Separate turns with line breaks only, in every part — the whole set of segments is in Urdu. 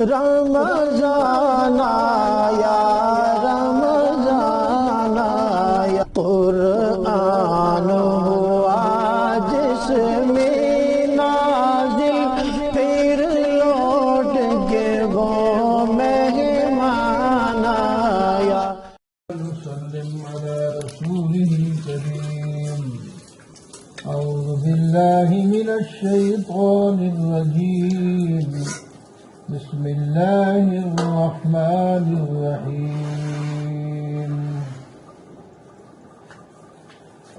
رمضان آیا رمضان آیا، قرآن ہوا جس میں نازل، پھر لوٹ کے وہ مہمان آیا۔
وسلم على رسوله الكريم۔ أعوذ بالله من الشيطان الرجيم، بسم الله الرحمن الرحيم۔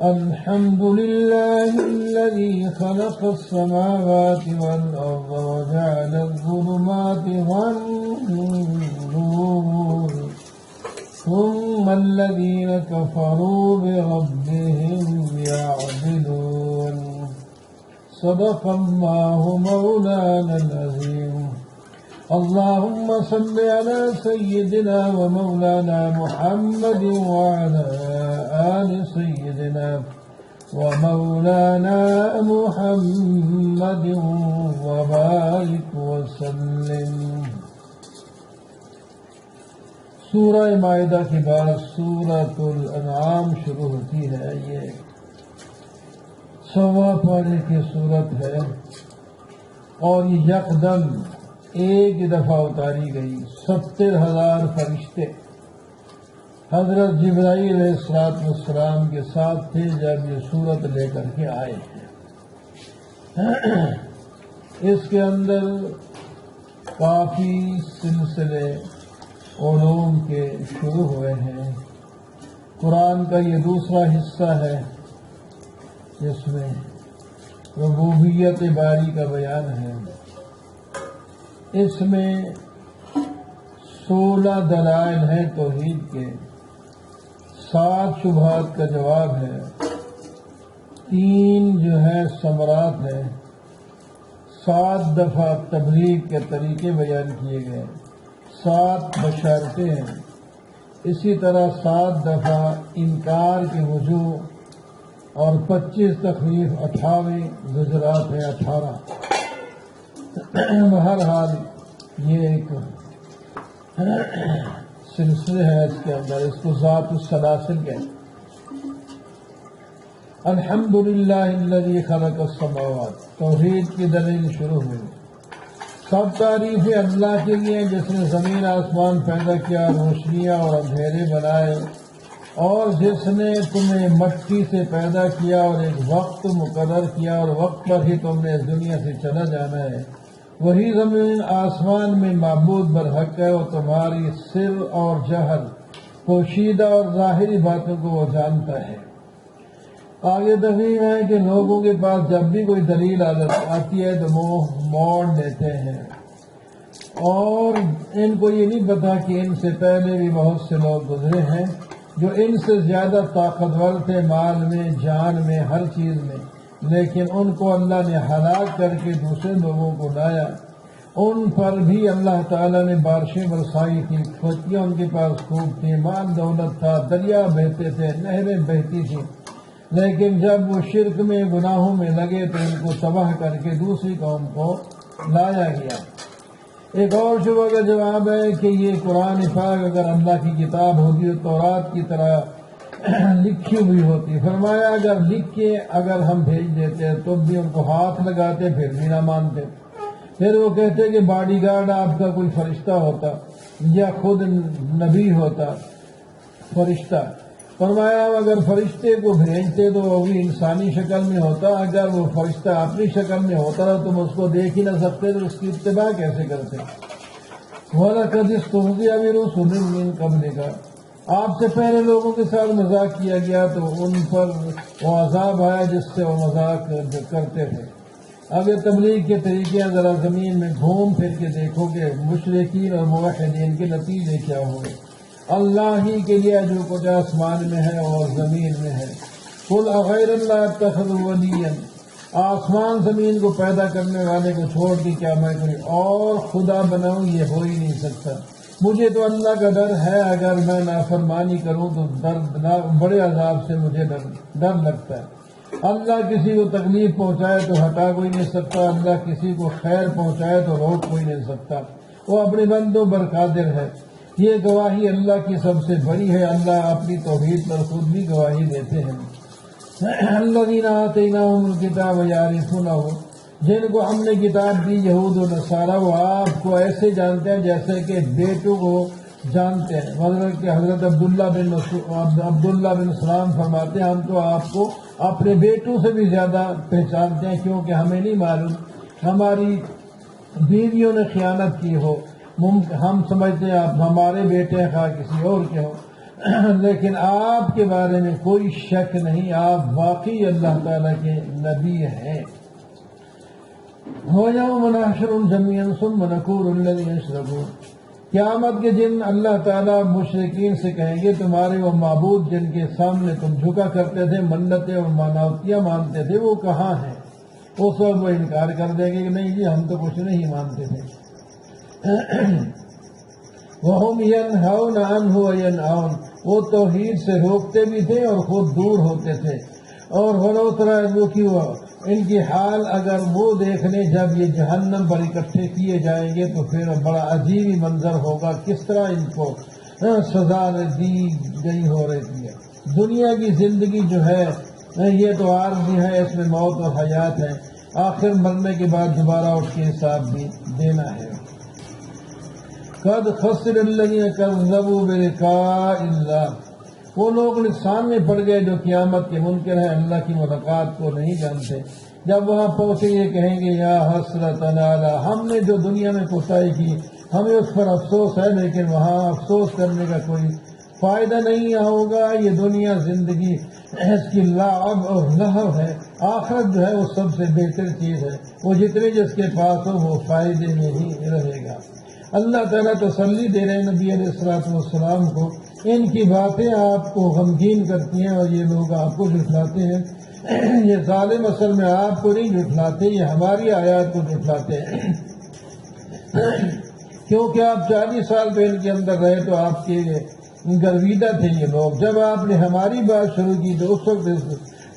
الحمد لله الذي خلق السماوات والأرض وجعل الظلمات والنور، ثم الذين كفروا بربهم يعدلون۔ صدق الله مولانا العظيم۔ اللهم صل على سيدنا ومولانا محمد وعلى آل سيدنا ومولانا محمد وبارك وسلم۔ سورہ مائدہ کے بعد سورۃ الانعام شروع ہوتی ہے۔ یہ 100واں پارے کی سورت ہے اور یہ یکدم ایک دفعہ اتاری گئی۔ 70,000 فرشتے حضرت جبرائیل علیہ السلام کے ساتھ تھے جب یہ سورت لے کر کے آئے ہیں۔ اس کے اندر کافی سلسلے علوم کے شروع ہوئے ہیں۔ قرآن کا یہ دوسرا حصہ ہے جس میں ربوبیت باری کا بیان ہے۔ اس میں 16 دلائل ہیں توحید کے، 7 شبہات کا جواب ہے، 3 جو ہے ثمرات ہیں، 7 دفعہ تبلیغ کے طریقے بیان کیے گئے، 7 بشارتیں ہیں، اسی طرح 7 دفعہ انکار کے وجوہ اور 25 تخویف، 28 زجرات ہیں، 18۔ بہرحال یہ ایک سلسلے ہے اس کے اندر، اس کو ذات السلاسل کہتے ہیں۔ الحمدللہ الذی خلق السماوات، توحید کی دلیل شروع ہوئی۔ سب تعریفیں اللہ کے لیے جس نے زمین آسمان پیدا کیا، روشنیاں اور اندھیرے بنائے، اور جس نے تمہیں مٹی سے پیدا کیا اور ایک وقت مقرر کیا اور وقت پر ہی تم نے اس دنیا سے چلا جانا ہے۔ وہی زمین آسمان میں معبود برحق ہے، اور تمہاری سر اور جہر، پوشیدہ اور ظاہری باتوں کو وہ جانتا ہے۔ آگے تفہیم ہے کہ لوگوں کے پاس جب بھی کوئی دلیل آتی ہے تو منہ موڑ دیتے ہیں، اور ان کو یہ نہیں پتا کہ ان سے پہلے بھی بہت سے لوگ گزرے ہیں جو ان سے زیادہ طاقتور تھے، مال میں، جان میں، ہر چیز میں، لیکن ان کو اللہ نے ہلاک کر کے دوسرے لوگوں کو لایا۔ ان پر بھی اللہ تعالیٰ نے بارشیں برسائی تھی، کھیتیاں ان کے پاس خوب تھی، مال دولت تھا، دریا بہتے تھے، نہریں بہتی تھیں، لیکن جب وہ شرک میں، گناہوں میں لگے تو ان کو تباہ کر کے دوسری قوم کو لایا گیا۔ ایک اور شبہ کا جواب ہے کہ یہ قرآن پاک اگر اللہ کی کتاب ہوتی تو تورات کی طرح لکھی ہوئی ہوتی۔ فرمایا اگر لکھ کے اگر ہم بھیج دیتے تو بھی ان کو ہاتھ لگاتے، پھر بھی نہ مانتے۔ پھر وہ کہتے کہ باڈی گارڈ آپ کا کوئی فرشتہ ہوتا یا خود نبی ہوتا فرشتہ۔ فرمایا اگر فرشتے کو بھیجتے تو وہ بھی انسانی شکل میں ہوتا، اگر وہ فرشتہ اپنی شکل میں ہوتا تم اس کو دیکھ ہی نہ سکتے تو اس کی اتباع کیسے کرتے؟ وَلَقَدِ اسْتُهْزِئَ بِرُسُلٍ مِّن قَبْلِكَ، آپ سے پہلے لوگوں کے ساتھ مذاق کیا گیا تو ان پر وہ عذاب آیا جس سے وہ مذاق کرتے تھے۔ اب یہ تبلیغ کے طریقے ذرا زمین میں گھوم پھر کے دیکھو گے مشرکین اور موحدین کے نتیجے کیا ہوئے۔ اللہ ہی کے لیے جو کچھ آسمان میں ہے اور زمین میں ہے۔ قُلْ أَغَيْرَ اللَّهِ اتَّخَذُ وَلِيًّا، آسمان زمین کو پیدا کرنے والے کو چھوڑ کے کیا میں کوئی اور خدا بناؤں؟ یہ ہو ہی نہیں سکتا۔ مجھے تو اللہ کا ڈر ہے، اگر میں نافرمانی کروں تو بڑے عذاب سے مجھے ڈر لگتا ہے۔ اللہ کسی کو تکلیف پہنچائے تو ہٹا کوئی نہیں سکتا، اللہ کسی کو خیر پہنچائے تو روک کوئی نہیں سکتا۔ وہ اپنے بندوں پر قادر ہے۔ یہ گواہی اللہ کی سب سے بڑی ہے۔ اللہ اپنی توحید پر خود بھی گواہی دیتے ہیں۔ الذین آتیناہم الکتاب یعرفونہ، جن کو ہم نے کتاب دی، یہود و نصارہ، وہ آپ کو ایسے جانتے ہیں جیسے کہ بیٹوں کو جانتے ہیں۔ مطلب کہ حضرت عبداللہ بن سلام فرماتے ہیں ہم تو آپ کو اپنے بیٹوں سے بھی زیادہ پہچانتے ہیں، کیونکہ ہمیں نہیں معلوم ہماری بیویوں نے خیانت کی ہو، ہم سمجھتے ہیں آپ ہمارے بیٹے ہیں خواہ کسی اور کے ہوں، لیکن آپ کے بارے میں کوئی شک نہیں، آپ واقعی اللہ تعالیٰ کے نبی ہیں۔ وَيَوْمَ نَحْشُرُهُمْ جَمِيعًا ثُمَّ نَقُولُ لِلَّذِينَ أَشْرَكُوا، قیامت کے دن اللہ تعالیٰ مشرکین سے کہیں گے تمہارے وہ معبود جن کے سامنے تم جھکا کرتے تھے، منتیں اور مانوتیاں مانتے تھے، وہ کہاں ہیں؟ اس وقت وہ انکار کر دیں گے کہ نہیں جی ہم تو کچھ نہیں مانتے تھے۔ وَهُمْ يَنْهَوْنَ عَنْهُ وَيَنْأَوْنَ، وہ توحید سے روکتے بھی تھے اور خود دور ہوتے تھے۔ اور وَلَوْ تَرَىٰ وہ ان کی حال اگر وہ دیکھنے جب یہ جہنم پر اکٹھے کیے جائیں گے تو پھر بڑا عجیب ہی منظر ہوگا، کس طرح ان کو سزا دی گئی ہو رہی ہے۔ دنیا کی زندگی جو ہے یہ تو عارضی ہے، اس میں موت اور حیات ہے، آخر مرنے کے بعد دوبارہ اٹھ کے حساب بھی دینا ہے۔ قد خسر الذین کذبوا بلقاء اللہ، وہ لوگ نقصان میں پڑ گئے جو قیامت کے منکر ہیں، اللہ کی ملاقات کو نہیں جانتے۔ جب وہاں پہنچے یہ کہیں گے یا حسرتنا علی، ہم نے جو دنیا میں کوتاہی کی ہمیں اس پر افسوس ہے، لیکن وہاں افسوس کرنے کا کوئی فائدہ نہیں ہوگا۔ یہ دنیا زندگی اس کی لعب اور لہو ہے، آخرت جو ہے وہ سب سے بہتر چیز ہے، وہ جتنے جس کے پاس ہو وہ فائدے میں ہی رہے گا۔ اللہ تعالیٰ تسلی دے رہے ہیں نبی علیہ السلام کو، ان کی باتیں آپ کو غمگین کرتی ہیں اور یہ لوگ آپ کو جھٹلاتے ہیں۔ یہ ظالم اصل میں آپ کو نہیں جھٹلاتے، یہ ہماری آیات کو جھٹلاتے ہیں، کیونکہ آپ 40 سال پہ ان کے اندر رہے تو آپ کے گرویدہ تھے یہ لوگ۔ جب آپ نے ہماری بات شروع کی تو اس وقت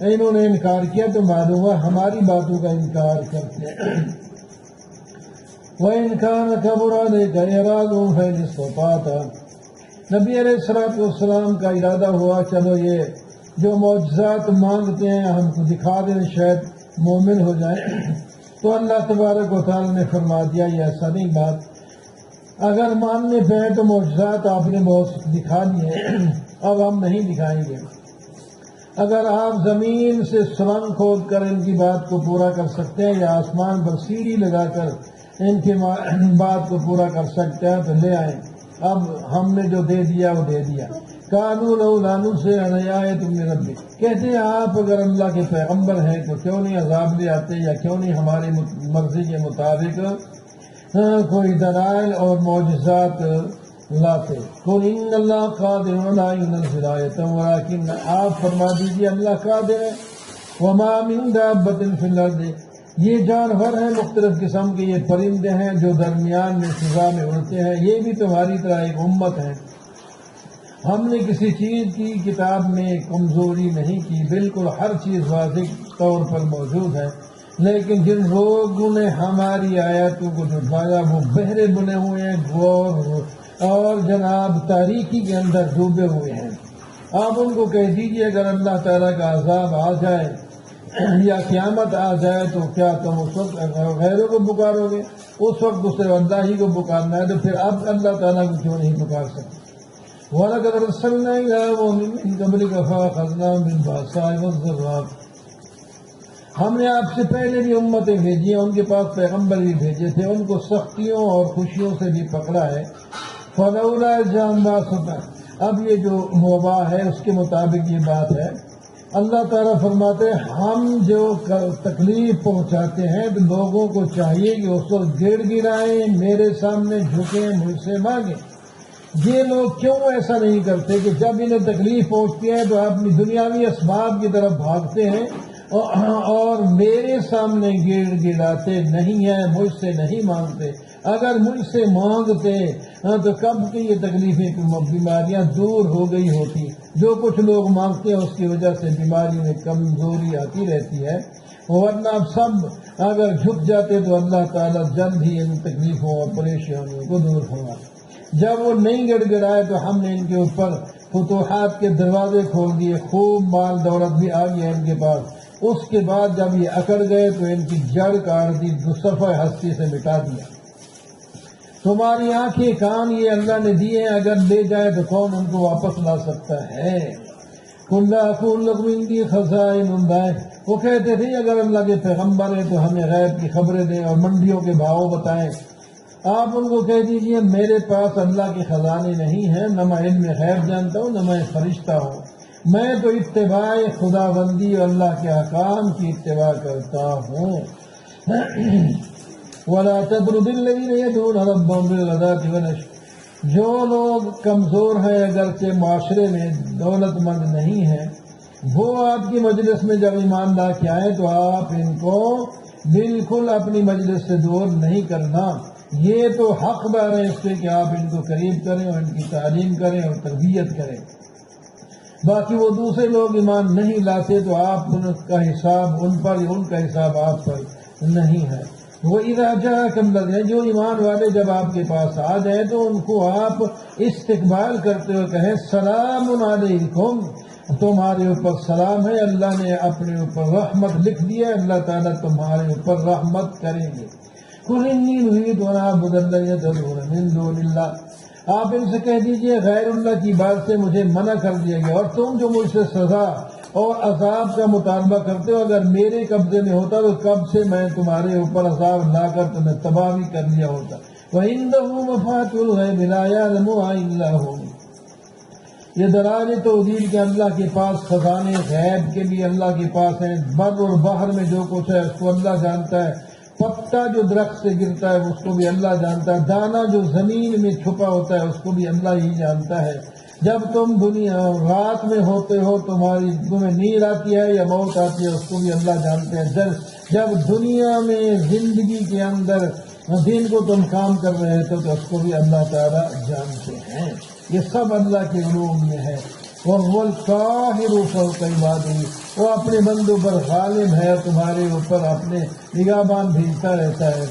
انہوں نے انکار کیا تو معلوم ہوا ہماری باتوں کا انکار کرتے ہیں۔ وَإِنْ كَانَ كَبُرَ عَلَيْكَ إِعْرَاضُهُمْ فَإِنِ اسْتَطَعْتَ، نبی علیہ السلام کا ارادہ ہوا چلو یہ جو معجزات مانگتے ہیں ہم کو دکھا دیں شاید مومن ہو جائیں، تو اللہ تبارک و تعالی نے فرما دیا یہ ایسا نہیں بات، اگر ماننے پہ تو معجزات آپ نے بہت دکھا دیے، اب ہم نہیں دکھائیں گے۔ اگر آپ زمین سے سرنگ کھود کر ان کی بات کو پورا کر سکتے ہیں یا آسمان پر سیڑھی لگا کر ان کی بات کو پورا کر سکتے ہیں تو لے آئیں، اب ہم نے جو دے دیا وہ دے دیا۔ قالوا لولا نزل علیہ آیۃ من ربک، کہتے ہیں آپ اگر اللہ کے پیغمبر ہیں تو کیوں نہیں عذاب لے آتے یا کیوں نہیں ہماری مرضی کے مطابق کوئی دلائل اور معجزات لاتے۔ قل ان اللہ قادر علی ان ينزل آیۃ ولکن، آپ فرما دیجیے اللہ قادر ہے۔ وما من دابۃ فی الارض، یہ جانور ہیں مختلف قسم کے، یہ پرندے ہیں جو درمیان میں فضا میں اڑتے ہیں، یہ بھی تمہاری طرح ایک امت ہے۔ ہم نے کسی چیز کی کتاب میں کمزوری نہیں کی، بالکل ہر چیز واضح طور پر موجود ہے، لیکن جن لوگوں نے ہماری آیاتوں کو جھٹلایا وہ بہرے بنے ہوئے ہیں، غور اور جناب تاریکی کے اندر ڈوبے ہوئے ہیں۔ آپ ان کو کہہ دیجیے اگر اللہ تعالیٰ کا عذاب آ جائے یا قیامت آ جائے تو کیا تم اس وقت غیروں کو پکارو گے؟ اس وقت اسے اللہ ہی کو پکارنا ہے، تو پھر اب اللہ تعالیٰ کو کیوں نہیں پکار سکتے؟ وَلَقَدْ أَرْسَلْنَا إِلَىٰ أُمَمٍ مِّن قَبْلِكَ فَأَخَذْنَاهُم بِالْبَأْسَاءِ وَالضَّرَّاءِ، ہم نے آپ سے پہلے بھی امتیں بھیجی ہیں، ان کے پاس پیغمبر بھی بھیجے تھے، ان کو سختیوں اور خوشیوں سے بھی پکڑا ہے۔ فَلَوْلَا إِذْ جَاءَهُم بَأْسُنَا، اب یہ جو وبا ہے اس کے مطابق یہ بات ہے، اللہ تعالیٰ فرماتے ہیں ہم جو تکلیف پہنچاتے ہیں تو لوگوں کو چاہیے کہ اس کو گڑ گڑائیں، میرے سامنے جھکیں، مجھ سے مانگیں۔ یہ لوگ کیوں ایسا نہیں کرتے کہ جب انہیں تکلیف پہنچتی ہے تو اپنی دنیاوی اسباب کی طرف بھاگتے ہیں اور میرے سامنے گڑ گڑاتے نہیں ہیں، مجھ سے نہیں مانگتے۔ اگر مجھ سے مانگتے تو کب کی یہ تکلیفیں بیماریاں دور ہو گئی ہوتی۔ جو کچھ لوگ مانگتے ہیں اس کی وجہ سے بیماری میں کمزوری آتی رہتی ہے، ورنہ اب سب اگر جھک جاتے تو اللہ تعالیٰ جلد ہی ان تکلیفوں اور پریشانیوں کو دور فرمائے۔ جب وہ نہیں گڑ گڑائے تو ہم نے ان کے اوپر فتوحات کے دروازے کھول دیے، خوب مال دولت بھی آ گیا ان کے پاس۔ اس کے بعد جب یہ اکڑ گئے تو ان کی جڑ کاٹ دی، صفحہ ہستی سے مٹا دیا۔ تمہاری آنکھیں کان یہ اللہ نے دیے ہیں، اگر لے جائے تو کون ان کو واپس لا سکتا ہے؟ کی خزائن اللہ، وہ کہتے تھے اگر اللہ کے پیغمبر ہیں تو ہمیں غیب کی خبریں دیں اور منڈیوں کے بھاؤ بتائیں۔ آپ ان کو کہہ دیجئے میرے پاس اللہ کے خزانے نہیں ہیں، نہ میں علم غیب جانتا ہوں، نہ میں فرشتہ ہوں، میں تو اتباع خدا بندی اور اللہ کے احکام کی اتباع کرتا ہوں۔ وَلَا تَطْرُدِ الَّذِينَ يَدْعُونَ رَبَّهُم بِالْغَدَاةِ وَالْعَشِيِّ، جو لوگ کمزور ہیں اگرچہ معاشرے میں دولت مند نہیں ہیں، وہ آپ کی مجلس میں جب ایمان لا کے آئے تو آپ ان کو بالکل اپنی مجلس سے دور نہیں کرنا، یہ تو حقدار ہے اس سے کہ آپ ان کو قریب کریں اور ان کی تعلیم کریں اور تربیت کریں۔ باقی وہ دوسرے لوگ ایمان نہیں لاتے تو آپ ان کا حساب ان پر، ان کا حساب آپ پر نہیں ہے۔ وہ اِذَا جو ایمان والے جب آپ کے پاس آ جائیں تو ان کو آپ استقبال کرتے ہوئے کہیں سلام علیکم، تمہارے اوپر سلام ہے، اللہ نے اپنے اوپر رحمت لکھ دیا، اللہ تعالیٰ تمہارے اوپر رحمت کریں گے۔ قُلْ إِنِّي نُهِيتُ أَنْ أَعْبُدَ الَّذِينَ تَدْعُونَ مِن دُونِ اللَّهِ، آپ ان سے کہہ دیجئے غیر اللہ کی بات سے مجھے منع کر دیا گیا، اور تم جو مجھ سے سزا اور عذاب کا مطالبہ کرتے ہو، اگر میرے قبضے میں ہوتا تو کب سے میں تمہارے اوپر عذاب لا کر تمہیں تباہ بھی کر لیا ہوتا۔ وَعِندَهُ مَفَاتِحُ الْغَيْبِ لَا يَعْلَمُهَا إِلَّا هُوَ، یہ دراج توحید کے اللہ کے پاس خزانے غیب کے بھی اللہ کے پاس ہیں، بر اور بحر میں جو کچھ ہے اس کو اللہ جانتا ہے، پتا جو درخت سے گرتا ہے اس کو بھی اللہ جانتا ہے، دانا جو زمین میں چھپا ہوتا ہے اس کو بھی اللہ ہی جانتا ہے۔ جب تم دنیا رات میں ہوتے ہو، تمہیں نیند آتی ہے یا موت آتی ہے، اس کو بھی اللہ جانتے ہیں۔ جب دنیا میں زندگی کے اندر دین کو تم کام کر رہے تھے تو اس کو بھی اللہ تعالیٰ جانتے ہیں، یہ سب اللہ کے علوم میں ہے۔ وَهُوَ الْقَاهِرُ فَوْقَ عِبَادِهِ، وہ اپنے بندوں پر غالب ہے، تمہارے اوپر اپنے نگہبان بھیجتا رہتا ہے۔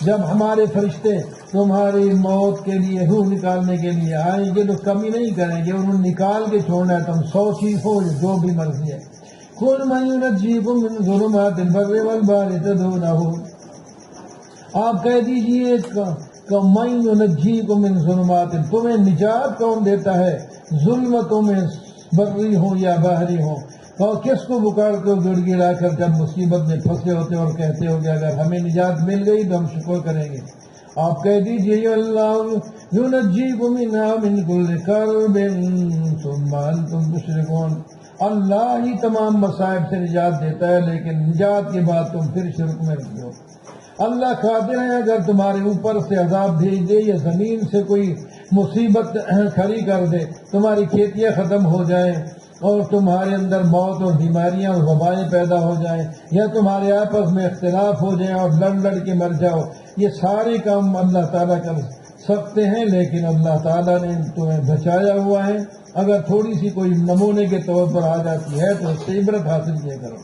جب ہمارے فرشتے تمہاری موت کے لیے روح نکالنے کے لیے آئیں گے تو کمی نہیں کریں گے، انہوں نے نکال کے چھوڑنا ہے، تم 100 چیز ہو جو بھی مرضی ہے۔ قُلْ مَن يُنَجِّيكُم مِّن ظُلُمَاتِ الْبَرِّ وَالْبَحْرِ تَدْعُونَهُ، آپ کہہ دیجئے کہ مَن يُنَجِّيكُم مِّن ظُلُمَاتِ، تمہیں نجات کون دیتا ہے ظلمتوں میں، بری ہوں یا باہری ہوں، اور کس کو پکارتے ہو گڑ گڑا کر جب مصیبت میں پھنسے ہوتے اور کہتے ہو کہ اگر ہمیں نجات مل گئی تو ہم شکر کریں گے۔ آپ کہہ دیجئے اللہ ينجیکم منہا من کل کرب ثم انتم تشرکون، اللہ ہی تمام مصائب سے نجات دیتا ہے لیکن نجات کے بعد تم پھر شرک میں رہتے ہو۔ اللہ قادر ہے اگر تمہارے اوپر سے عذاب بھیج دے یا زمین سے کوئی مصیبت کھڑی کر دے، تمہاری کھیتیاں ختم ہو جائیں اور تمہارے اندر موت اور بیماریاں اور وبائیں پیدا ہو جائیں، یا تمہارے آپس میں اختلاف ہو جائیں اور لڑ لڑ کے مر جاؤ، یہ سارے کام اللہ تعالیٰ کر سکتے ہیں، لیکن اللہ تعالیٰ نے تمہیں بچایا ہوا ہے۔ اگر تھوڑی سی کوئی نمونے کے طور پر آ جاتی ہے تو اس سے عبرت حاصل کیا کرو۔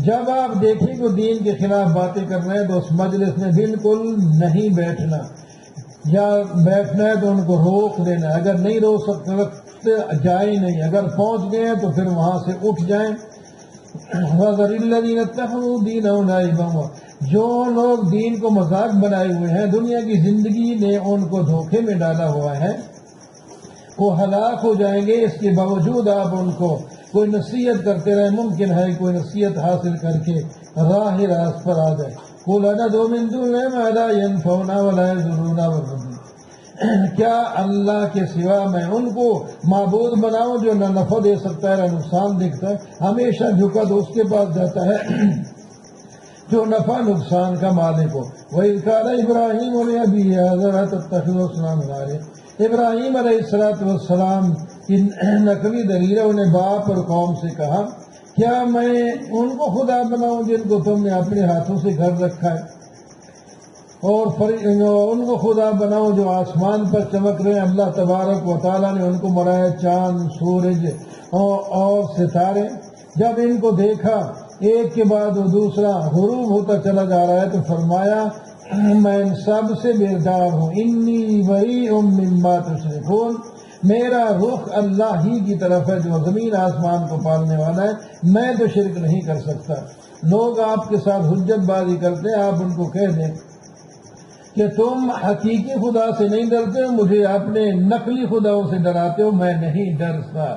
جب آپ دیکھیں کہ دین کے خلاف باتیں کر رہے ہیں تو اس مجلس میں بالکل نہیں بیٹھنا، یا بیٹھنا ہے تو ان کو روک دینا، اگر نہیں روک سکتے جائے نہیں، اگر پہنچ گئے تو پھر وہاں سے اٹھ جائیں۔ وَذَرِ الَّذِينَ اتَّخَذُوا دِينَهُمْ لَعِبًا، جو لوگ دین کو مذاق بنائے ہوئے ہیں، دنیا کی زندگی نے ان کو دھوکے میں ڈالا ہوا ہے، وہ ہلاک ہو جائیں گے۔ اس کے باوجود آپ ان کو کوئی نصیحت کرتے رہے، ممکن ہے کوئی نصیحت حاصل کر کے راہ راست پر آ جائے۔ قُلْ أَنَدْعُو مِن دُونِ اللَّهِ مَا لَا يَنفَعُنَا وَلَا يَضُرُّنَا وَالرَّبِّ، کیا اللہ کے سوا میں ان کو معبود بناؤں جو نہ نفع دے سکتا ہے نہ نقصان دیکھتا ہے؟ ہمیشہ جھکا تو اس کے پاس جاتا ہے جو نفع نقصان کا مالک ہو۔ وَإِذْ قَالَ إِبْرَاهِيمُ لِأَبِيهِ آزَرَ أَتَتَّخِذُ أَصْنَامًا آلِهَةً، ابراہیم علیہ السلام کی نقلی دلیل ہے، انہیں باپ اور قوم سے کہا کیا میں ان کو خدا بناؤں جن کو تم نے اپنے ہاتھوں سے گھر رکھا ہے، اور ان کو خدا بناؤں جو آسمان پر چمک رہے ہیں۔ اللہ تبارک و تعالیٰ نے ان کو بنایا چاند، سورج اور ستارے۔ جب ان کو دیکھا ایک کے بعد وہ دوسرا غروب ہوتا چلا جا رہا ہے تو فرمایا میں ان سب سے بیزار ہوں، انی بریء مما تشرکون، میرا رخ اللہ ہی کی طرف ہے جو زمین آسمان کو پالنے والا ہے، میں تو شرک نہیں کر سکتا۔ لوگ آپ کے ساتھ حجت بازی کرتے ہیں، آپ ان کو کہہ دیں کہ تم حقیقی خدا سے نہیں ڈرتے ہو، مجھے اپنے نقلی خداؤں سے ڈراتے ہو، میں نہیں ڈرتا۔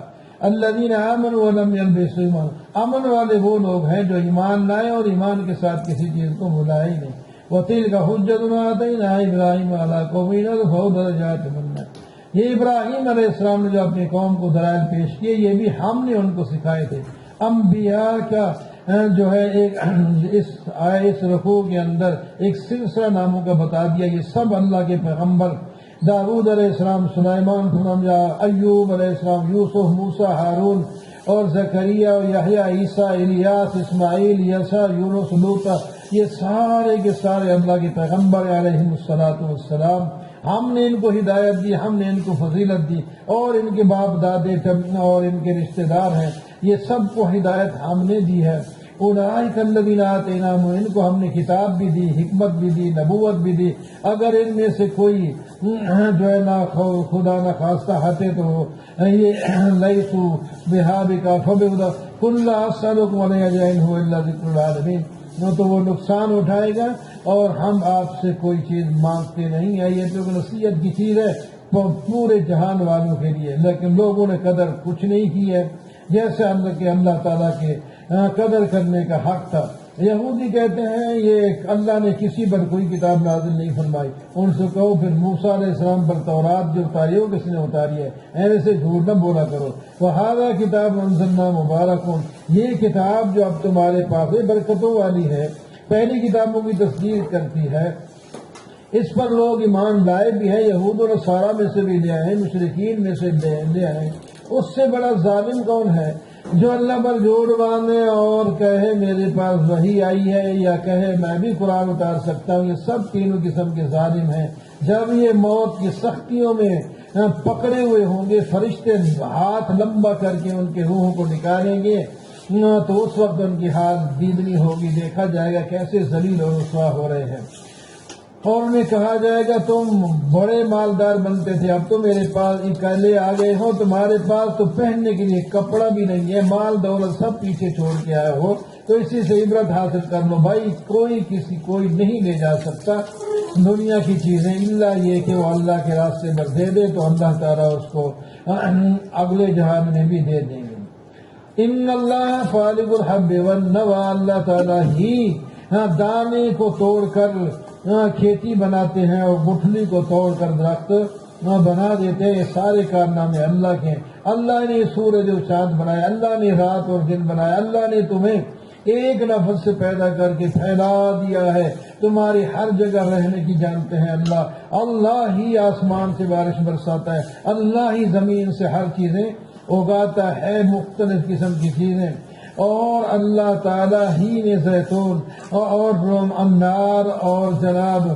الذین آمنوا ولم یلبسوا ایمانہم، امن والے وہ لوگ ہیں جو ایمان لائے اور ایمان کے ساتھ کسی چیز کو ملائے ہی نہیں۔ وَتِلْكَ حُجَّتُنَا آتَيْنَاهَا إِبْرَاهِيمَ عَلَىٰ قَوْمِهِ نَرْفَعُ دَرَجَاتٍ مَن نَّشَاءُ، یہ ابراہیم علیہ السلام نے جو اپنی قوم کو دلائل پیش کیے یہ بھی ہم نے ان کو سکھائے تھے۔ انبیاء کا جو ہے ایک اس رکوع کے اندر ایک سلسلہ ناموں کا بتا دیا، یہ سب اللہ کے پیغمبر داؤد علیہ السلام، سلیمان، ایوب علیہ السلام، یوسف، موسیٰ، ہارون اور زکریا اور یحییٰ، عیسیٰ، الیاس، اسماعیل، یسع، یونس، لوط، یہ سارے کے سارے اللہ کے پیغمبر علیہم السلام۔ ہم نے ان کو ہدایت دی، ہم نے ان کو فضیلت دی، اور ان کے باپ دادے اور ان کے رشتہ دار ہیں، یہ سب کو ہدایت ہم نے دی ہے۔ اولئک الذین آتیناہم، ان کو ہم نے کتاب بھی دی، حکمت بھی دی، نبوت بھی دی۔ اگر ان میں سے کوئی جو ہے نا خدا نہ خواستہ ہٹے تو یہ لیسوا بہادکا فبہدی قل لا اسألکم علیہ اجرا ان ھو الا ذکر للعالمین، تو وہ نقصان اٹھائے گا اور ہم آپ سے کوئی چیز مانگتے نہیں ہیں، یہ تو نصیحت کی چیز ہے پورے جہان والوں کے لیے، لیکن لوگوں نے قدر کچھ نہیں کی ہے جیسے اللہ تعالیٰ کے قدر کرنے کا حق تھا۔ یہودی کہتے ہیں یہ اللہ نے کسی پر کوئی کتاب نازل نہیں فرمائی، ان سے کہو پھر موسیٰ علیہ السلام پر تورات جو اتاری وہ کس نے اتاری ہے، ایسے جھوٹ نہ بولا کرو۔ وہذا کتاب انزلنا مبارک، یہ کتاب جو اب تمہارے پاس ہے برکتوں والی ہے، پہلی کتابوں کی تصدیق کرتی ہے، اس پر لوگ ایمان لائے بھی ہیں، یہود و نصارہ میں سے بھی لے آئے، مشرکین میں سے لے آئے۔ اس سے بڑا ظالم کون ہے جو اللہ پر جھوٹ باندھے اور کہے میرے پاس وحی آئی ہے، یا کہے میں بھی قرآن اتار سکتا ہوں۔ یہ سب تینوں قسم کے ظالم ہیں۔ جب یہ موت کی سختیوں میں پکڑے ہوئے ہوں گے، فرشتے ہاتھ لمبا کر کے ان کے روحوں کو نکالیں گے، تو اس وقت ان کی حالت دیدنی ہوگی، دیکھا جائے گا کیسے ذلیل اور رسوا ہو رہے ہیں، اور انہیں کہا جائے گا تم بڑے مالدار بنتے تھے، اب تو میرے پاس اکیلے آ گئے ہو، تمہارے پاس تو پہننے کے لیے کپڑا بھی نہیں ہے، مال دولت سب پیچھے چھوڑ کے آئے ہو، تو اسی سے عبرت حاصل کر لو۔ بھائی کوئی نہیں لے جا سکتا دنیا کی چیزیں الا یہ کہ وہ اللہ کے راستے پر دے دے تو اللہ تعالیٰ اس کو اگلے جہان میں بھی دے دیں گے۔ ان اللہ فالق الحب والنوى، اللہ تعالیٰ ہی دانے کو توڑ کر کھیتی بناتے ہیں اور گٹھلی کو توڑ کر درخت بنا دیتے ہیں، یہ سارے کارنامے اللہ کے ہیں۔ اللہ نے سورج اور چاند بنائے، اللہ نے رات اور دن بنائے، اللہ نے تمہیں ایک نفس سے پیدا کر کے پھیلا دیا ہے، تمہاری ہر جگہ رہنے کی جانتے ہیں اللہ۔ اللہ ہی آسمان سے بارش برساتا ہے، اللہ ہی زمین سے ہر چیزیں اگاتا ہے، مختلف قسم کی چیزیں، اور اللہ تعالیٰ ہی نے زیتون اور انار اور جناب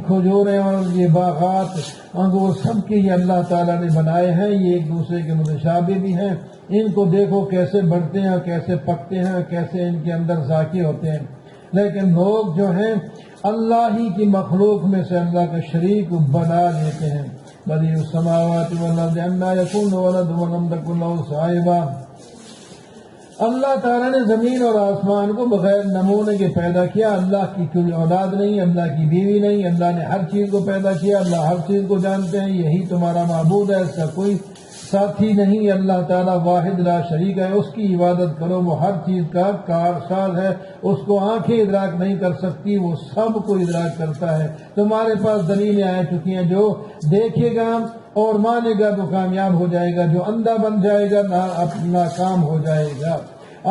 کھجوریں اور یہ باغات انگور سب کے یہ اللہ تعالیٰ نے بنائے ہیں، یہ ایک دوسرے کے متشابہ بھی ہیں، ان کو دیکھو کیسے بڑھتے ہیں، کیسے پکتے ہیں، کیسے ان کے اندر ذائقے ہوتے ہیں، لیکن لوگ جو ہیں اللہ ہی کی مخلوق میں سے اللہ کا شریک بنا لیتے ہیں۔ بدیع السماوات والارض انى يكون له ولد ولم تكن له صاحبہ، اللہ تعالیٰ نے زمین اور آسمان کو بغیر نمونے کے پیدا کیا، اللہ کی کوئی اولاد نہیں، اللہ کی بیوی نہیں، اللہ نے ہر چیز کو پیدا کیا، اللہ ہر چیز کو جانتے ہیں، یہی تمہارا معبود ہے، اس کا کوئی ساتھی نہیں، اللہ تعالیٰ واحد لا شریک ہے، اس کی عبادت کرو، وہ ہر چیز کا کارساز ہے، اس کو آنکھیں ادراک نہیں کر سکتی، وہ سب کو ادراک کرتا ہے۔ تمہارے پاس دلیلیں آ چکی ہیں، جو دیکھے گا اور مانے گا تو کامیاب ہو جائے گا، جو اندھا بن جائے گا ناکام ہو جائے گا۔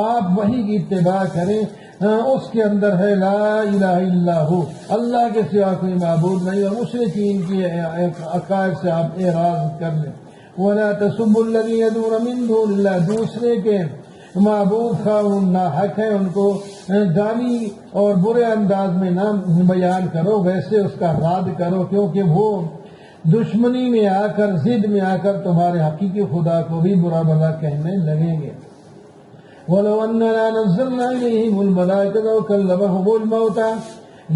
آپ وحی کی اتباع کریں، اس کے اندر ہے لا الہ الا ہو، اللہ کے سوا کوئی معبود نہیں، اور مشرکین کی عقائد سے آپ اعراض کر لیں۔ وَلَا تَسُبُّوا الَّذِينَ يَدْعُونَ مِن دُونِ اللَّهِ، دوسرے کے معبود خواہ ناحق ہے ان کو گالی اور برے انداز میں نہ بیان کرو، ویسے اس کا رد کرو، کیونکہ وہ دشمنی میں آ کر، ضد میں آ کر تمہارے حقیقی خدا کو بھی برا بھلا کہنے لگیں گے۔ وَلَوْ أَنَّنَا نَزَّلْنَا إِلَيْهِمُ الْمَلَائِكَةَ وَكَلَّمَهُمُ الْمَوْتَى،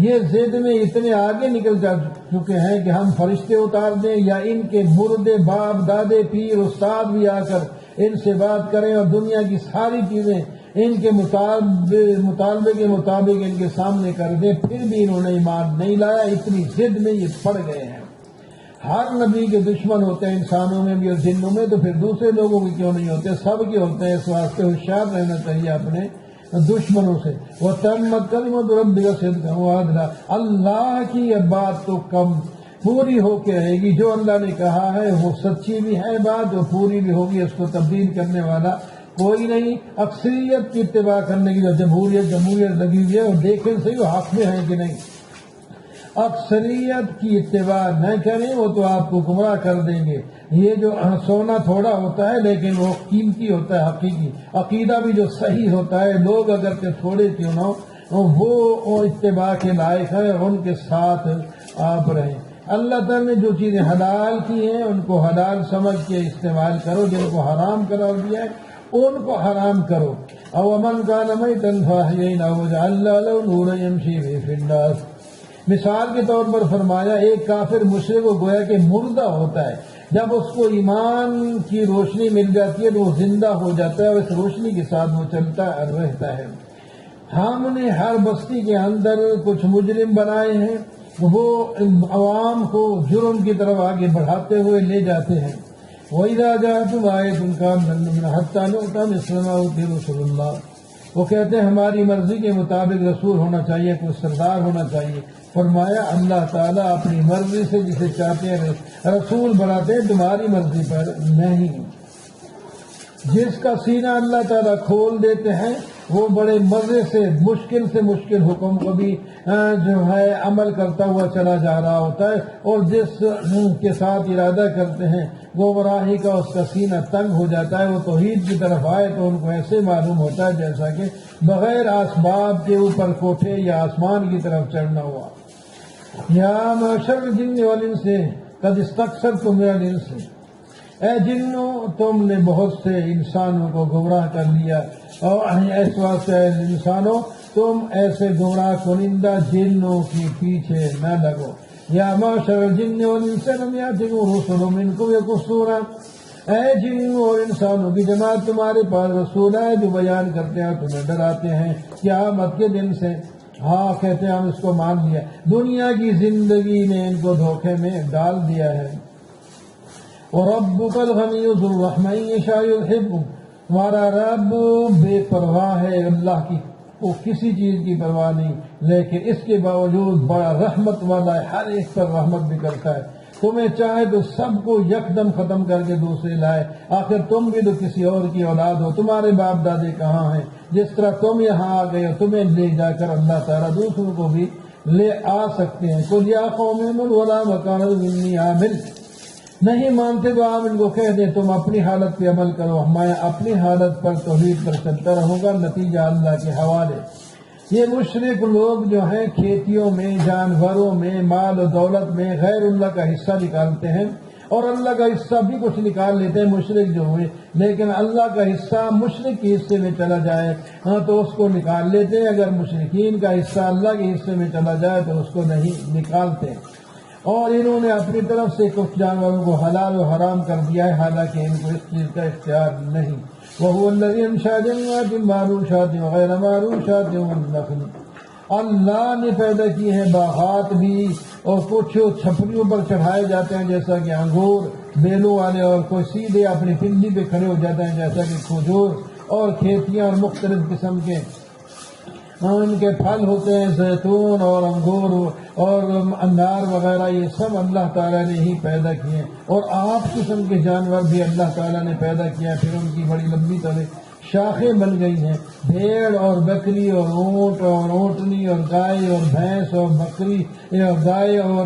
یہ ضد میں اتنے آگے نکل جا چکے ہیں کہ ہم فرشتے اتار دیں یا ان کے مردے باپ دادے پیر استاد بھی آ کر ان سے بات کریں اور دنیا کی ساری چیزیں ان کے مطالبے کے مطابق ان کے سامنے کر دیں، پھر بھی انہوں نے ایمان نہیں لایا. اتنی ضد میں یہ پڑ گئے ہیں. ہر نبی کے دشمن ہوتے ہیں انسانوں میں بھی اور جنوں میں، تو پھر دوسرے لوگوں کے کیوں نہیں ہوتے؟ سب کے ہوتے ہیں. اس واسطے ہوشیار رہنا چاہیے اپنے دشمنوں سے. وَتَمَّتْ كَلِمَتُ رَبِّكَ صِدْقًا وَعَدْلًا، اللہ کی یہ بات تو کم پوری ہو کے رہے گی. جو اللہ نے کہا ہے وہ سچی بھی ہے بات اور پوری بھی ہوگی. اس کو تبدیل کرنے والا کوئی نہیں. اکثریت کی اتباع کرنے کی جو جمہوریت لگی ہوئی ہے، اور دیکھیں صحیح وہ حق میں ہے کہ نہیں. اکثریت کی اتباع نہ کریں وہ تو آپ کو گمراہ کر دیں گے. یہ جو سونا تھوڑا ہوتا ہے لیکن وہ قیمتی ہوتا ہے حقیقی. عقیدہ بھی جو صحیح ہوتا ہے، لوگ اگر کہ تھوڑے کیوں نہ ہو وہ اتباع کے لائق ہے، ان کے ساتھ آپ رہیں. اللہ تعالیٰ نے جو چیزیں حلال کی ہیں ان کو حلال سمجھ کے استعمال کرو، جن کو حرام قرار دیا ہے ان کو حرام کرو. او من کان میتا فاحییناہ وجعلنا لہ نورا یمشی بہ فی الناس، مثال کے طور پر فرمایا ایک کافر مشرک کو گویا کہ مردہ ہوتا ہے، جب اس کو ایمان کی روشنی مل جاتی ہے تو وہ زندہ ہو جاتا ہے اور اس روشنی کے ساتھ وہ چلتا رہتا ہے. ہم نے ہر بستی کے اندر کچھ مجرم بنائے ہیں، وہ عوام کو جرم کی طرف آگے بڑھاتے ہوئے لے جاتے ہیں. وَإِذَا جَاءَتْهُمْ آیَةٌ قَالُوا لَن نُؤْمِنَ حَتَّىٰ نُؤْتَىٰ مِثْلَ مَا أُوتِیَ رُسُلُ اللَّهِ، وہ کہتے ہیں ہماری مرضی کے مطابق رسول ہونا چاہیے، کوئی سردار ہونا چاہیے. فرمایا اللہ تعالیٰ اپنی مرضی سے جسے چاہتے ہیں رسول بناتے ہیں، تمہاری مرضی پر نہیں. جس کا سینہ اللہ تعالیٰ کھول دیتے ہیں وہ بڑے مزے سے مشکل حکم کو بھی جو ہے عمل کرتا ہوا چلا جا رہا ہوتا ہے، اور جس کے ساتھ ارادہ کرتے ہیں گمراہی کا اس کا سینہ تنگ ہو جاتا ہے. وہ توحید کی طرف آئے تو ان کو ایسے معلوم ہوتا ہے جیسا کہ بغیر اسباب کے اوپر کوٹھے یا آسمان کی طرف چڑھنا ہوا. یا معشر الجن والانس قد استکثرتم من الانس، اے جنوں تم نے بہت سے انسانوں کو گمراہ کر لیا، اور اس واسطے انسانوں تم ایسے گمراہ کنندہ جنوں کے پیچھے نہ لگو. یا معشر الجن والانس لم یأتکم رسل منکم یقصون، اے جنوں اور انسانوں کی جماعت تمہارے پاس رسول ہے جو بیان کرتے ہیں تمہیں ڈراتے ہیں قیامت کے دن سے. ہاں کہتے ہیں ہم اس کو مان لیا، دنیا کی زندگی نے ان کو دھوکے میں ڈال دیا ہے. وَرَبُّكَ الْغَنِيُّ ذُو الرَّحْمَةِ إِن يَشَاء يُذْهِبْكُمْ، تمہارا رب بے پرواہ ہے اللہ کی، وہ کسی چیز کی پرواہ نہیں، لیکن اس کے باوجود بڑا رحمت والا ہے، ہر ایک پر رحمت بھی کرتا ہے. تمہیں چاہے تو سب کو یکدم ختم کر کے دوسرے لائے. آخر تم بھی تو کسی اور کی اولاد ہو، تمہارے باپ دادے کہاں ہیں؟ جس طرح تم یہاں آ گئے ہو، تمہیں لے جا کر اللہ تعالیٰ دوسروں کو بھی لے آ سکتے ہیں. قُلْ يَا قَوْمِ اعْمَلُوا عَلَىٰ مَكَانَتِكُمْ إِنِّي عَامِلٌ، نہیں مانتے تو آپ ان کو کہہ دیں تم اپنی حالت پہ عمل کرو، میں اپنی حالت پر توحید پر چلتا رہوں گا، نتیجہ اللہ کے حوالے. یہ مشرک لوگ جو ہیں کھیتیوں میں، جانوروں میں، مال و دولت میں غیر اللہ کا حصہ نکالتے ہیں، اور اللہ کا حصہ بھی کچھ نکال لیتے ہیں مشرک جو ہوئے، لیکن اللہ کا حصہ مشرک کے حصے میں چلا جائے تو اس کو نکال لیتے ہیں. اگر مشرکین کا حصہ اللہ کے حصے میں چلا جائے تو اس کو نہیں نکالتے. اور انہوں نے اپنی طرف سے کچھ جانوروں کو حلال و حرام کر دیا ہے، حالانکہ ان کو اس چیز کا اختیار نہیں. وَهُوَ الَّذِي أَنشَأَ جَنَّاتٍ مَّعْرُوشَاتٍ وَغَيْرَ مَّعْرُوشَاتٍ وَالنَّخْلَ، اللہ نے پیدا کی ہیں باغات بھی، اور کچھ چھپریوں پر چڑھائے جاتے ہیں جیسا کہ انگور بیلوں والے، اور کوئی سیدھے اپنی پنڈی پہ کھڑے ہو جاتے ہیں جیسا کہ کھجور، اور کھیتیاں اور مختلف قسم کے ان کے پھل ہوتے ہیں، زیتون اور انگور اور انار وغیرہ، یہ سب اللہ تعالیٰ نے ہی پیدا کیے ہیں. اور 8 قسم کے جانور بھی اللہ تعالیٰ نے پیدا کیا ہے، پھر ان کی بڑی لمبی طرح شاخیں بن گئی ہیں. بھیڑ اور بکری اور اونٹ اور اونٹنی اور گائے اور بھینس اور بکری اور گائے اور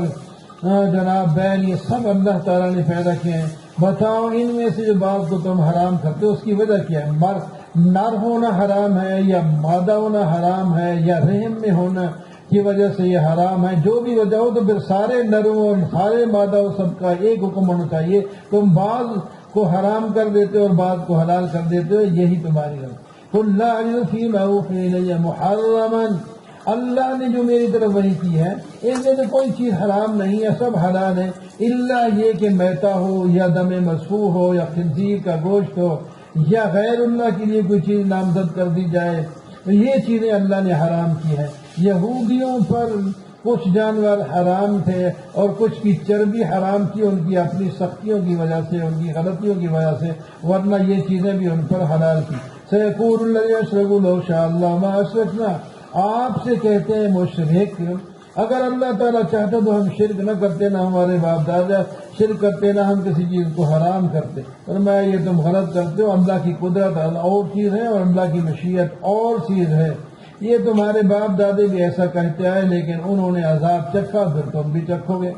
جناب بیل، یہ سب اللہ تعالیٰ نے پیدا کیے ہیں. بتاؤ ان میں سے جو بات کو تم حرام کرتے ہو اس کی وجہ کیا ہے؟ نر ہونا حرام ہے، یا مادہ ہونا حرام ہے، یا رحم میں ہونا کی وجہ سے یہ حرام ہے؟ جو بھی وجہ ہو تو پھر سارے نروں اور سارے مادہ سب کا ایک حکم ہونا چاہیے. تم بعض کو حرام کر دیتے ہو اور بعض کو حلال کر دیتے ہو، یہی تمہاری غلطی. قل لا اجد فيما اوحي الي محرما، اللہ نے جو میری طرف وحی کی ہے اس میں تو کوئی چیز حرام نہیں ہے، سب حلال ہے، الا یہ کہ میتا ہو یا دم مسفوح ہو یا خنزیر کا گوشت ہو یا غیر اللہ کے لیے کوئی چیز نامزد کر دی جائے، یہ چیزیں اللہ نے حرام کی ہیں۔ یہودیوں پر کچھ جانور حرام تھے اور کچھ کی چربی حرام تھی، ان کی اپنی سختیوں کی وجہ سے، ان کی غلطیوں کی وجہ سے، ورنہ یہ چیزیں بھی ان پر حلال تھی۔ سَيَقُولُ الَّذِينَ أَشْرَكُوا لَوْ شَاءَ اللَّهُ مَا أَشْرَكْنَا، آپ سے کہتے ہیں مشرک، اگر اللہ تعالیٰ چاہتا تو ہم شرک نہ کرتے، نہ ہمارے باپ دادا شرک کرتے، نہ ہم کسی چیز کو حرام کرتے۔ اور میں یہ تم غلط کرتے ہو، اللہ کی قدرت اور چیز ہے اور اللہ کی مشیت اور چیز ہے۔ یہ تمہارے باپ دادے بھی ایسا کہتے آئے لیکن انہوں نے عذاب چکھا، پھر تم بھی چکھو گے۔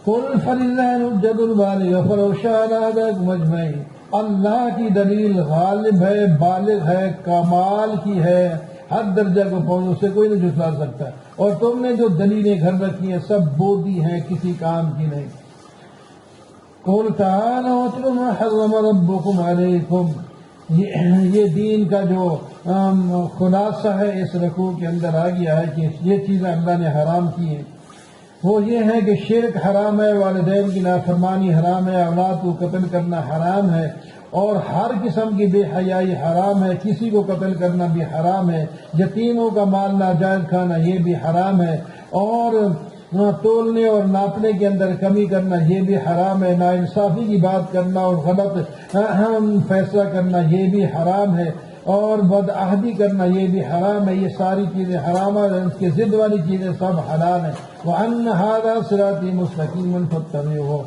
قُلْ فَلِلَّهِ الْحُجَّةُ الْبَالِغَةُ فَلَوْ شَاءَ لَهَدَاكُمْ أَجْمَعِينَ، اللہ کی دلیل غالب ہے، بالغ ہے، کمال کی ہے، ہر درجہ کو پہنچ، اسے کوئی نہیں جھٹلا سکتا، اور تم نے جو دلیلیں گھر رکھی ہیں سب بودی ہیں، کسی کام کی نہیں۔ قُلْ تَعَالَوْا أَتْلُوا مَا حَرَّمَ رَبُّكُمْ عَلَيْكُمْ، یہ دین کا جو خلاصہ ہے اس رکوع کے اندر آ گیا ہے کہ یہ چیزیں اللہ نے حرام کی ہیں، وہ یہ ہے کہ شرک حرام ہے، والدین کی نافرمانی حرام ہے، اولاد کو قتل کرنا حرام ہے، اور ہر قسم کی بے حیائی حرام ہے، کسی کو قتل کرنا بھی حرام ہے، یتیموں کا مال ناجائز کھانا یہ بھی حرام ہے، اور تولنے اور ناپنے کے اندر کمی کرنا یہ بھی حرام ہے، ناانصافی کی بات کرنا اور غلط فیصلہ کرنا یہ بھی حرام ہے، اور بدعہدی کرنا یہ بھی حرام ہے۔ یہ ساری چیزیں حرام ہیں، اس کے ضد والی چیزیں سب حلال ہیں۔ وَأَنَّ هَذَا صِرَاطِي مُسْتَقِيمًا فَاتَّبِعُوهُ،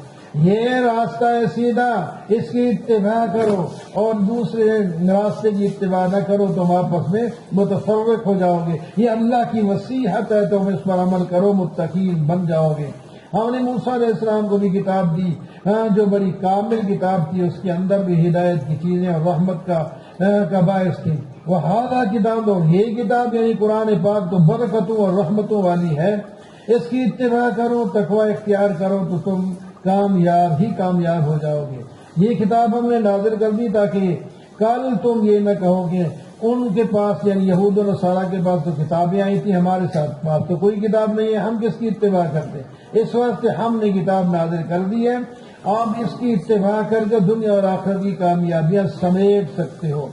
یہ راستہ ہے سیدھا، اس کی اتباع کرو، اور دوسرے راستے کی اتباع نہ کرو، تم آپس میں متفرق ہو جاؤ گے۔ یہ اللہ کی نصیحت ہے، تم اس پر عمل کرو، متقین بن جاؤ گے۔ ہم نے موسیٰ علیہ السلام کو بھی کتاب دی، جو بڑی کامل کتاب تھی، اس کے اندر بھی ہدایت کی چیزیں اور رحمت کا باعث تھی۔ وَهَذَا کتاب، اور یہ کتاب یعنی قرآن پاک تو برکتوں اور رحمتوں والی ہے، اس کی اتباع کرو، تقوی اختیار کرو تو تم کامیاب ہو جاؤ گے۔ یہ کتاب ہم نے نازل کر دی تاکہ کل تم یہ نہ کہو کہ ان کے پاس یعنی یہود و نصارہ کے پاس تو کتابیں آئی تھی، ہمارے پاس تو کوئی کتاب نہیں ہے، ہم کس کی اتباع کرتے؟ اس واسطے ہم نے کتاب نازل کر دی ہے، آپ اس کی اتباع کر کے دنیا اور آخرت کی کامیابیاں سمیٹ سکتے ہو۔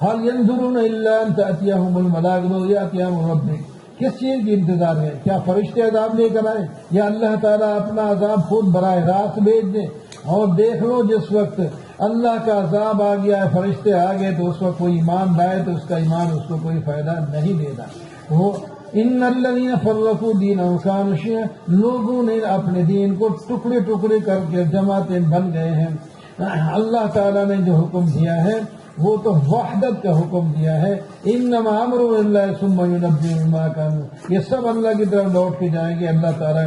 هَلْ يَنظُرُونَ إِلَّا أَن تَأْتِيَهُمُ الْمَلَائِكَةُ أَوْ يَأْتِيَ أَمْرُ رَبِّكَ، کس چیز کی انتظار ہے؟ کیا فرشتے عذاب لے کر آئے، یا اللہ تعالیٰ اپنا عذاب خود براہ راست بھیج دیں؟ اور دیکھ لو جس وقت اللہ کا عذاب آ گیا ہے، فرشتے آ گئے، تو اس وقت کوئی ایمان لائے تو اس کا ایمان اس کو کوئی فائدہ نہیں دے گا۔ وہ ان الذین فرقوا دینہم کانوا شیعا، لوگوں نے اپنے دین کو ٹکڑے ٹکڑے کر کے جماعتیں بن گئے ہیں۔ اللہ تعالیٰ نے جو حکم دیا ہے وہ تو وحدت کا حکم دیا ہے، انما امرؤ الا ثم ينبئهم بما كانوا، یہ سب اللہ کی طرف لوٹ کے جائیں گے۔ اللہ تعالیٰ